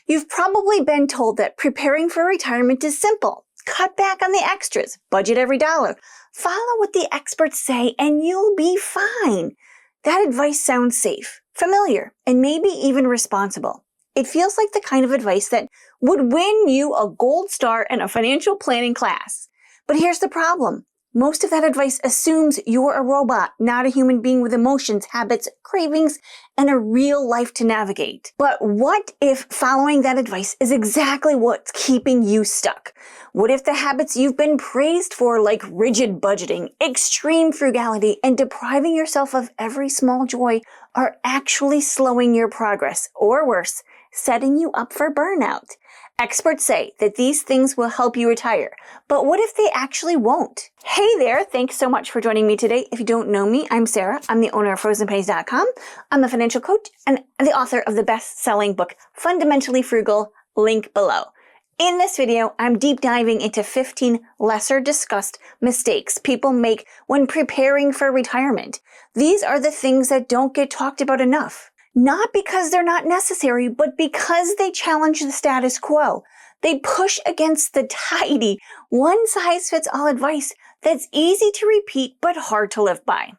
You've probably been told that preparing for retirement is simple. Cut back on the extras, budget every dollar, follow what the experts say, and you'll be fine. That advice sounds safe, familiar, and maybe even responsible. It feels like the kind of advice that would win you a gold star in a financial planning class. But here's the problem. Most of that advice assumes you're a robot, not a human being with emotions, habits, cravings, and a real life to navigate. But what if following that advice is exactly what's keeping you stuck? What if the habits you've been praised for, like rigid budgeting, extreme frugality, and depriving yourself of every small joy, are actually slowing your progress, or worse, setting you up for burnout? Experts say that these things will help you retire, but what if they actually won't? Hey there, thanks so much for joining me today. If you don't know me, I'm Sarah. I'm the owner of FrozenPennies.com. I'm a financial coach and the author of the best-selling book, Fundamentally Frugal, link below. In this video, I'm deep diving into 15 lesser discussed mistakes people make when preparing for retirement. These are the things that don't get talked about enough. Not because they're not necessary, but because they challenge the status quo. They push against the tidy, one-size-fits-all advice that's easy to repeat but hard to live by.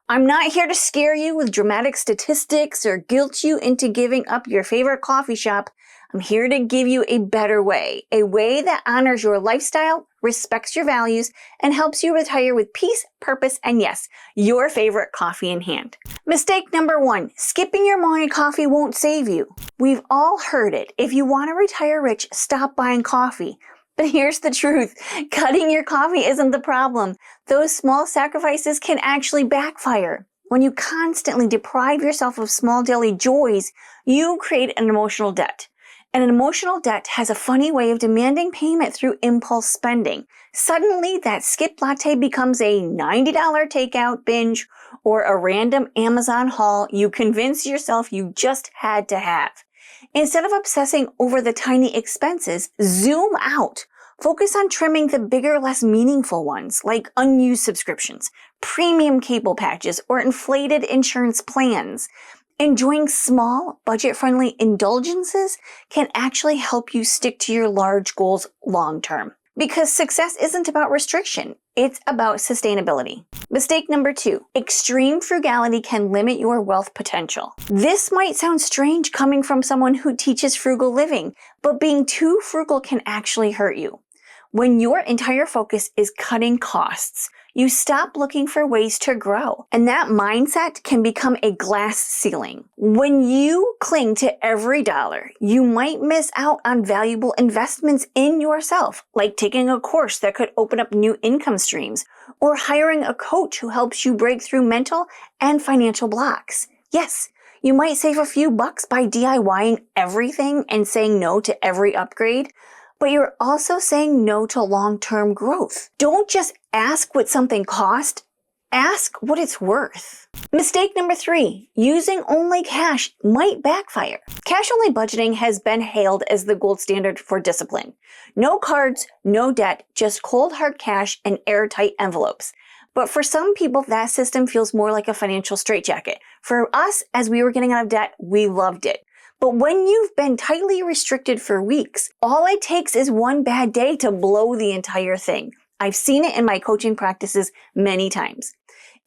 I'm not here to scare you with dramatic statistics or guilt you into giving up your favorite coffee shop. I'm here to give you a better way, a way that honors your lifestyle, respects your values, and helps you retire with peace, purpose, and yes, your favorite coffee in hand. Mistake number 1, skipping your morning coffee won't save you. We've all heard it. If you want to retire rich, stop buying coffee. But here's the truth. Cutting your coffee isn't the problem. Those small sacrifices can actually backfire. When you constantly deprive yourself of small daily joys, you create an emotional debt. And an emotional debt has a funny way of demanding payment through impulse spending. Suddenly, that skipped latte becomes a $90 takeout binge or a random Amazon haul you convince yourself you just had to have. Instead of obsessing over the tiny expenses, zoom out. Focus on trimming the bigger, less meaningful ones, like unused subscriptions, premium cable packages, or inflated insurance plans. Enjoying small, budget-friendly indulgences can actually help you stick to your large goals long-term. Because success isn't about restriction, it's about sustainability. Mistake number 2, extreme frugality can limit your wealth potential. This might sound strange coming from someone who teaches frugal living, but being too frugal can actually hurt you. When your entire focus is cutting costs, you stop looking for ways to grow, and that mindset can become a glass ceiling. When you cling to every dollar, you might miss out on valuable investments in yourself, like taking a course that could open up new income streams, or hiring a coach who helps you break through mental and financial blocks. Yes, you might save a few bucks by DIYing everything and saying no to every upgrade, but you're also saying no to long-term growth. Don't just ask what something costs, ask what it's worth. Mistake number 3, using only cash might backfire. Cash-only budgeting has been hailed as the gold standard for discipline. No cards, no debt, just cold hard cash and airtight envelopes. But for some people, that system feels more like a financial straitjacket. For us, as we were getting out of debt, we loved it. But when you've been tightly restricted for weeks, all it takes is one bad day to blow the entire thing. I've seen it in my coaching practices many times.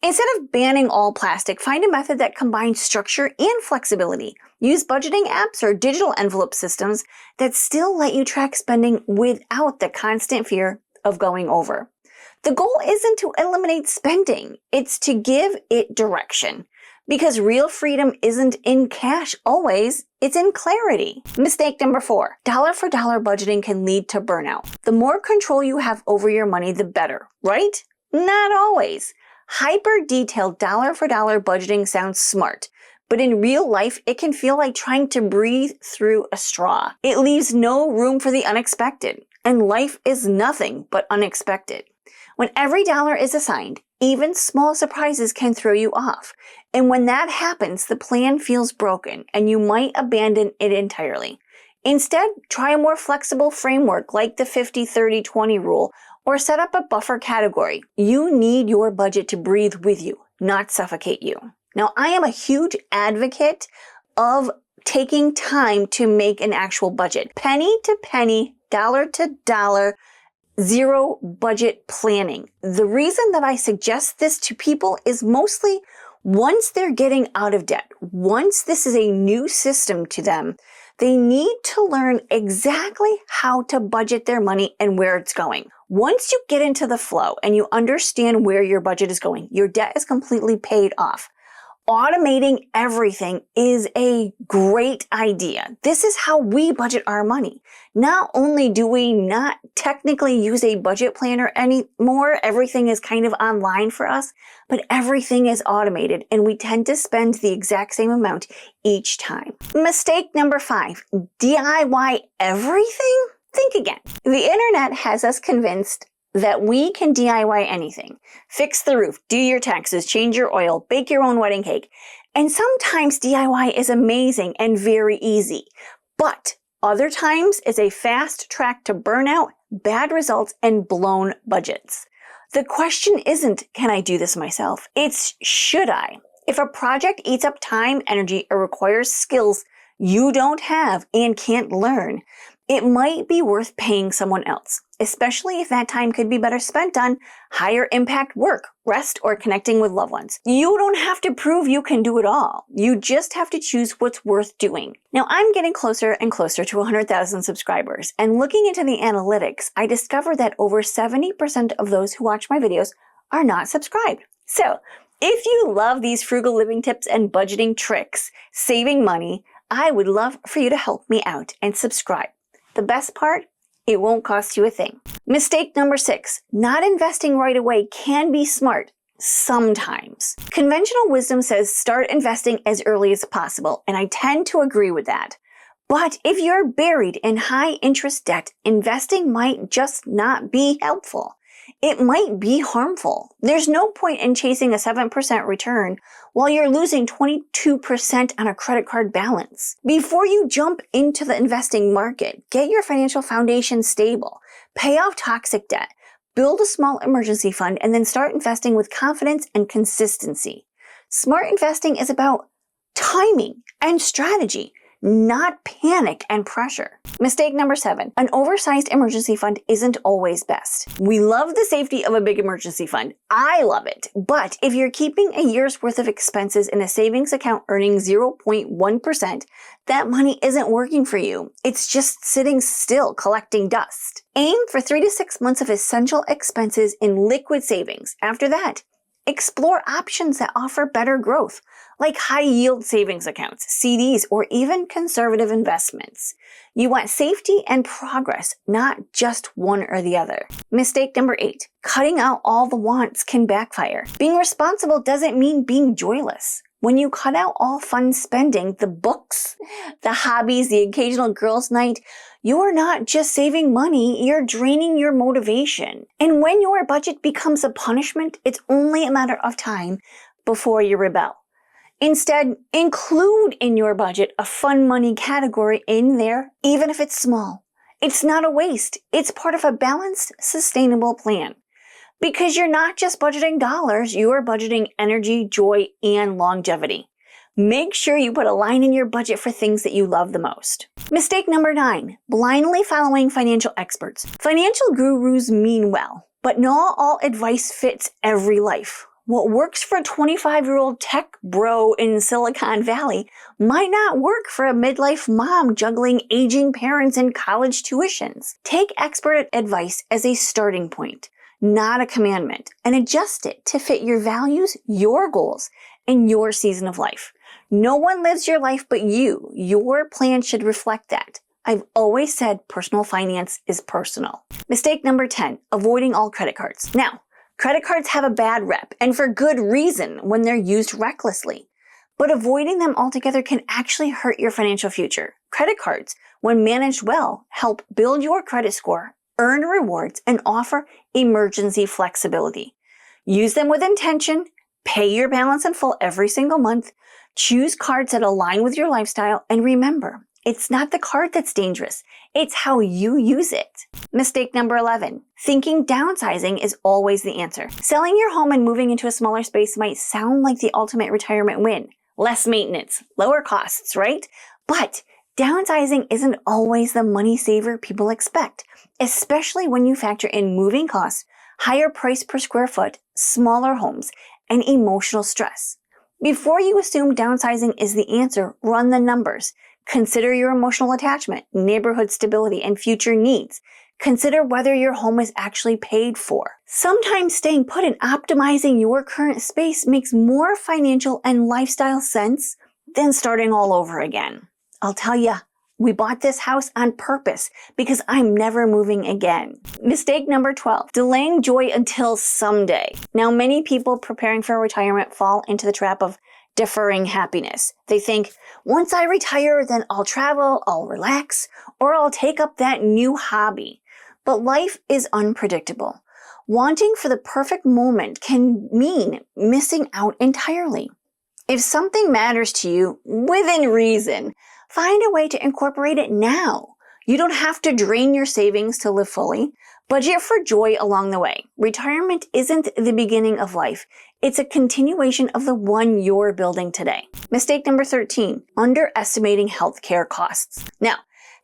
Instead of banning all plastic, find a method that combines structure and flexibility. Use budgeting apps or digital envelope systems that still let you track spending without the constant fear of going over. The goal isn't to eliminate spending, it's to give it direction. Because real freedom isn't in cash always, it's in clarity. Mistake number 4, dollar for dollar budgeting can lead to burnout. The more control you have over your money, the better, right? Not always. Hyper-detailed dollar for dollar budgeting sounds smart, but in real life, it can feel like trying to breathe through a straw. It leaves no room for the unexpected, and life is nothing but unexpected. When every dollar is assigned, even small surprises can throw you off. And when that happens, the plan feels broken and you might abandon it entirely. Instead, try a more flexible framework like the 50-30-20 rule or set up a buffer category. You need your budget to breathe with you, not suffocate you. Now, I am a huge advocate of taking time to make an actual budget. Penny to penny, dollar to dollar, zero budget planning. The reason that I suggest this to people is mostly once they're getting out of debt, once this is a new system to them, they need to learn exactly how to budget their money and where it's going. Once you get into the flow and you understand where your budget is going, your debt is completely paid off. Automating everything is a great idea. This is how we budget our money. Not only do we not technically use a budget planner anymore, everything is kind of online for us, but everything is automated and we tend to spend the exact same amount each time. Mistake number 5, DIY everything? Think again. The internet has us convinced that we can DIY anything. Fix the roof, do your taxes, change your oil, bake your own wedding cake. And sometimes DIY is amazing and very easy. But other times is a fast track to burnout, bad results, and blown budgets. The question isn't, can I do this myself? It's, should I? If a project eats up time, energy, or requires skills you don't have and can't learn, it might be worth paying someone else, especially if that time could be better spent on higher impact work, rest, or connecting with loved ones. You don't have to prove you can do it all. You just have to choose what's worth doing. Now, I'm getting closer and closer to 100,000 subscribers, and looking into the analytics, I discovered that over 70% of those who watch my videos are not subscribed. So, if you love these frugal living tips and budgeting tricks, saving money, I would love for you to help me out and subscribe. The best part, it won't cost you a thing. Mistake number 6, not investing right away can be smart sometimes. Conventional wisdom says start investing as early as possible, and I tend to agree with that. But if you're buried in high interest debt, investing might just not be helpful. It might be harmful. There's no point in chasing a 7% return while you're losing 22% on a credit card balance. Before you jump into the investing market, get your financial foundation stable, pay off toxic debt, build a small emergency fund, and then start investing with confidence and consistency. Smart investing is about timing and strategy, not panic and pressure. Mistake number 7, an oversized emergency fund isn't always best. We love the safety of a big emergency fund. I love it. But if you're keeping a year's worth of expenses in a savings account earning 0.1%, that money isn't working for you. It's just sitting still collecting dust. Aim for 3 to 6 months of essential expenses in liquid savings. After that, explore options that offer better growth, like high-yield savings accounts, CDs, or even conservative investments. You want safety and progress, not just one or the other. Mistake number 8, cutting out all the wants can backfire. Being responsible doesn't mean being joyless. When you cut out all fun spending, the books, the hobbies, the occasional girls' night, you're not just saving money, you're draining your motivation. And when your budget becomes a punishment, it's only a matter of time before you rebel. Instead, include in your budget a fun money category in there, even if it's small. It's not a waste. It's part of a balanced, sustainable plan. Because you're not just budgeting dollars, you are budgeting energy, joy, and longevity. Make sure you put a line in your budget for things that you love the most. Mistake number 9, blindly following financial experts. Financial gurus mean well, but not all advice fits every life. What works for a 25-year-old tech bro in Silicon Valley might not work for a midlife mom juggling aging parents and college tuitions. Take expert advice as a starting point, not a commandment, and adjust it to fit your values, your goals, and your season of life. No one lives your life but you. Your plan should reflect that. I've always said personal finance is personal. Mistake number 10, avoiding all credit cards. Now, credit cards have a bad rep, and for good reason when they're used recklessly. But avoiding them altogether can actually hurt your financial future. Credit cards, when managed well, help build your credit score, earn rewards, and offer emergency flexibility. Use them with intention, pay your balance in full every single month, choose cards that align with your lifestyle, and remember, it's not the card that's dangerous, it's how you use it. Mistake number 11, thinking downsizing is always the answer. Selling your home and moving into a smaller space might sound like the ultimate retirement win. Less maintenance, lower costs, right? But downsizing isn't always the money saver people expect, especially when you factor in moving costs, higher price per square foot, smaller homes, and emotional stress. Before you assume downsizing is the answer, run the numbers. Consider your emotional attachment, neighborhood stability, and future needs. Consider whether your home is actually paid for. Sometimes staying put and optimizing your current space makes more financial and lifestyle sense than starting all over again. I'll tell ya, we bought this house on purpose because I'm never moving again. Mistake number 12, delaying joy until someday. Now, many people preparing for retirement fall into the trap of deferring happiness. They think, once I retire, then I'll travel, I'll relax, or I'll take up that new hobby. But life is unpredictable. Wanting for the perfect moment can mean missing out entirely. If something matters to you, within reason, find a way to incorporate it now. You don't have to drain your savings to live fully. Budget for joy along the way. Retirement isn't the beginning of life. It's a continuation of the one you're building today. Mistake number 13, underestimating healthcare costs. Now,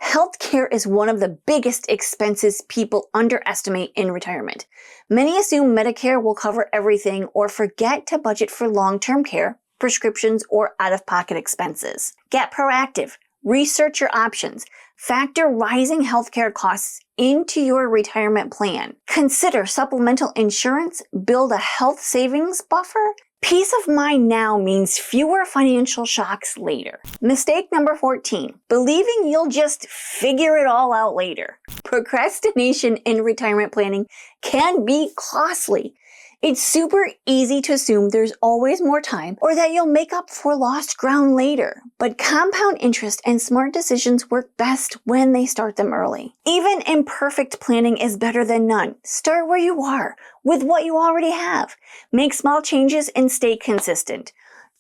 healthcare is one of the biggest expenses people underestimate in retirement. Many assume Medicare will cover everything or forget to budget for long-term care, prescriptions, or out-of-pocket expenses. Get proactive. Research your options. Factor rising healthcare costs into your retirement plan. Consider supplemental insurance. Build a health savings buffer. Peace of mind now means fewer financial shocks later. Mistake number 14, believing you'll just figure it all out later. Procrastination in retirement planning can be costly. It's super easy to assume there's always more time or that you'll make up for lost ground later. But compound interest and smart decisions work best when they start them early. Even imperfect planning is better than none. Start where you are, with what you already have. Make small changes and stay consistent.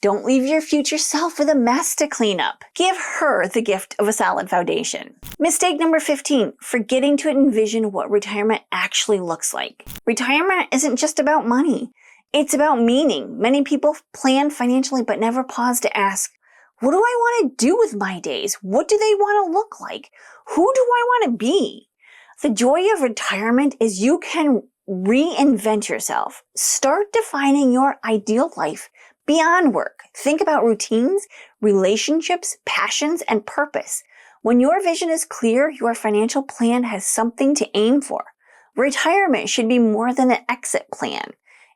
Don't leave your future self with a mess to clean up. Give her the gift of a solid foundation. Mistake number 15, forgetting to envision what retirement actually looks like. Retirement isn't just about money. It's about meaning. Many people plan financially but never pause to ask, what do I want to do with my days? What do they want to look like? Who do I want to be? The joy of retirement is you can reinvent yourself. Start defining your ideal life beyond work. Think about routines, relationships, passions, and purpose. When your vision is clear, your financial plan has something to aim for. Retirement should be more than an exit plan.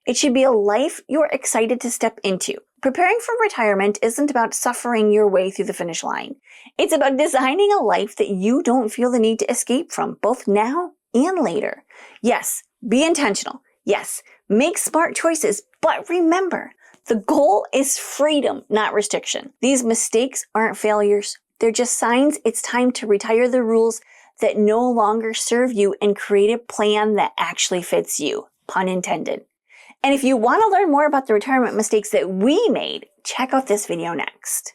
It should be a life you're excited to step into. Preparing for retirement isn't about suffering your way through the finish line. It's about designing a life that you don't feel the need to escape from, both now and later. Yes, be intentional. Yes, make smart choices, but remember, the goal is freedom, not restriction. These mistakes aren't failures. They're just signs it's time to retire the rules that no longer serve you and create a plan that actually fits you. Pun intended. And if you want to learn more about the retirement mistakes that we made, check out this video next.